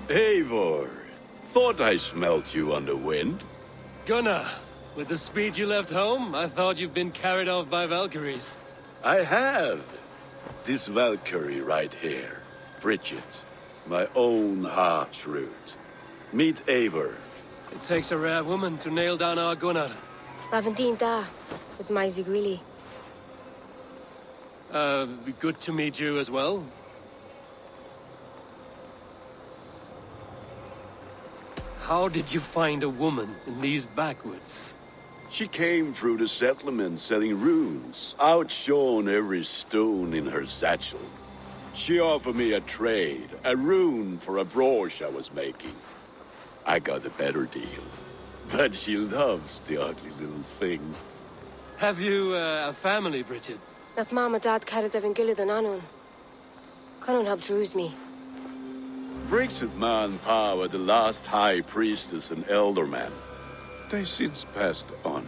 Eivor, thought I smelt you on the wind. Gunnar, with the speed you left home, I thought you'd been carried off by Valkyries. I have. This Valkyrie right here, Bridget, my own heart's root. Meet Eivor. It takes a rare woman to nail down our Gunnar. Lavendine da, with my Zigrili. Good to meet you as well. How did you find a woman in these backwoods? She came through the settlement selling runes, outshone every stone in her satchel. She offered me a trade, a rune for a brooch I was making. I got a better deal. But she loves the ugly little thing. Have you a family, Bridget? Nath Mom and Dad carried Evan Gillard and Anun. Conun helped druise me. Bridget Man Pa were the last high priestess and elderman. They since passed on.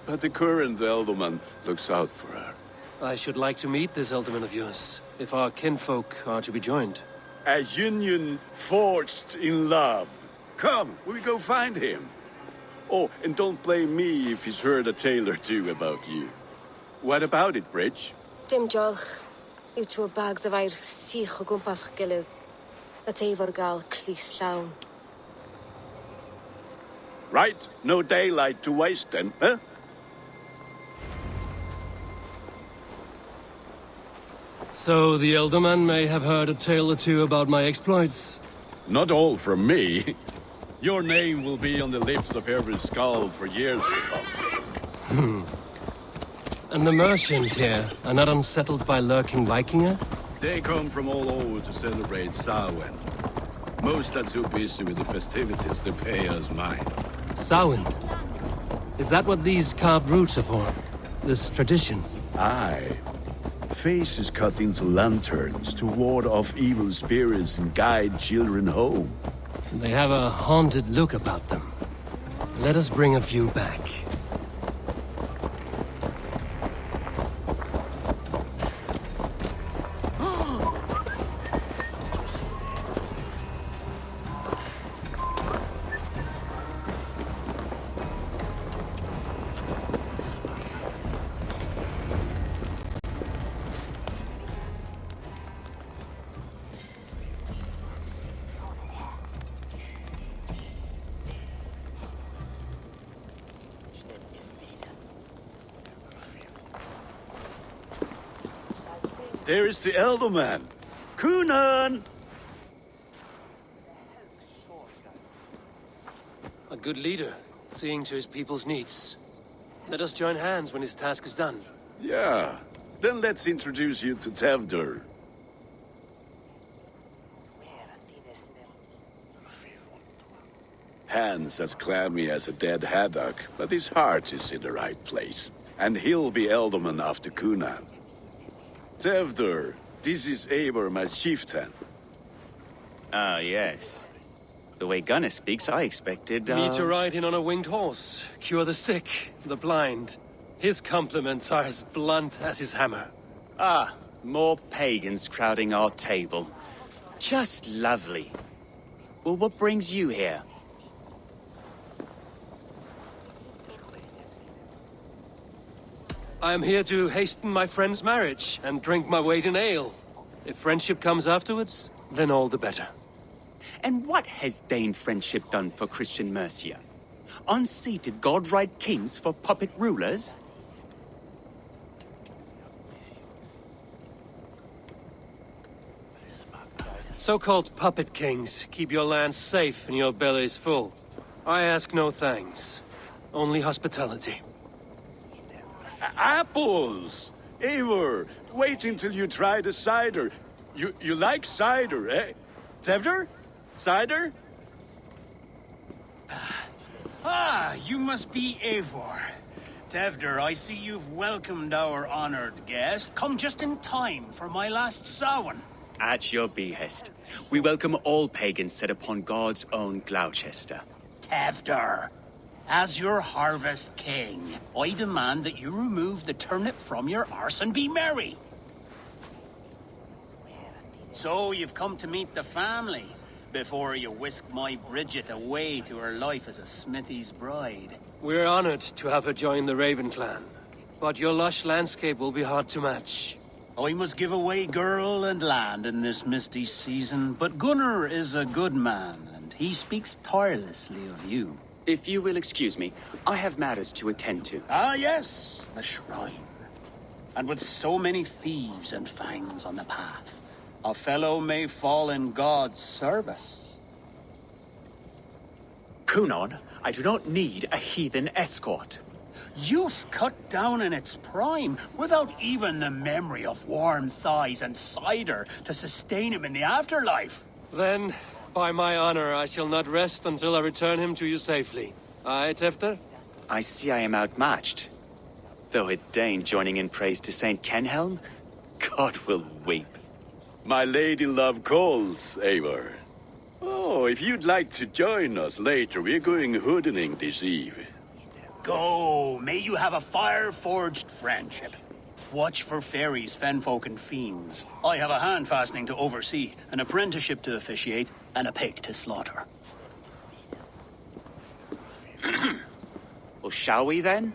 But the current elderman looks out for her. I should like to meet this elderman of yours, if our kinfolk are to be joined. A union forged in love. Come, we go find him. Oh, and don't blame me if he's heard a tale or two about you. What about it, Bridge? Dim jolch. You two bags of air sich o gwmpas gilydd. That Eivor gal clis llawn. Right, no daylight to waste then, huh? So the elderman may have heard a tale or two about my exploits. Not all from me. Your name will be on the lips of every skull for years to come. And the Mercians here are not unsettled by lurking Vikinger? They come from all over to celebrate Samhain. Most are too busy with the festivities to pay us mind. Samhain? Is that what these carved roots are for? This tradition? Aye. Faces cut into lanterns to ward off evil spirits and guide children home. They have a haunted look about them. Let us bring a few back. There is the elderman. Kunan! A good leader, seeing to his people's needs. Let us join hands when his task is done. Yeah. Then let's introduce you to Tevdur. Hands as clammy as a dead haddock, but his heart is in the right place. And he'll be elderman after Kunan. Tevdur, this is Eivor, my chieftain. Ah, yes. The way Gunnar speaks, I expected, Me to ride in on a winged horse, cure the sick, the blind. His compliments are as blunt as his hammer. Ah, more pagans crowding our table. Just lovely. Well, what brings you here? I am here to hasten my friend's marriage and drink my weight in ale. If friendship comes afterwards, then all the better. And what has Dane friendship done for Christian Mercia? Unseated god-right kings for puppet rulers? So-called puppet kings keep your lands safe and your bellies full. I ask no thanks, only hospitality. Apples! Eivor, wait until you try the cider. You like cider, eh? Tevdur? Cider? Ah, you must be Eivor. Tevdur, I see you've welcomed our honored guest. Come just in time for my last Samhain. At your behest. We welcome all pagans set upon God's own Gloucester. Tevdur, as your harvest king, I demand that you remove the turnip from your arse and be merry. So you've come to meet the family. before you whisk my Bridget away to her life as a smithy's bride. We're honored to have her join the Raven clan, but your lush landscape will be hard to match. I must give away girl and land in this misty season, but Gunnar is a good man, and he speaks tirelessly of you. If you will excuse me, I have matters to attend to. Ah, yes, the shrine. And with so many thieves and fangs on the path, a fellow may fall in God's service. Kunon, I do not need a heathen escort. Youth cut down in its prime, without even the memory of warm thighs and cider to sustain him in the afterlife. Then, by my honor, I shall not rest until I return him to you safely. Aye, Tefter? I see I am outmatched. Though a Dane joining in praise to Saint Kenhelm, God will weep. My lady love calls, Eivor. Oh, if you'd like to join us later, we're going hoodening this eve. Go, may you have a fire-forged friendship. Watch for fairies, fenfolk, and fiends. I have a hand fastening to oversee, an apprenticeship to officiate, and a pig to slaughter. Well, shall we then?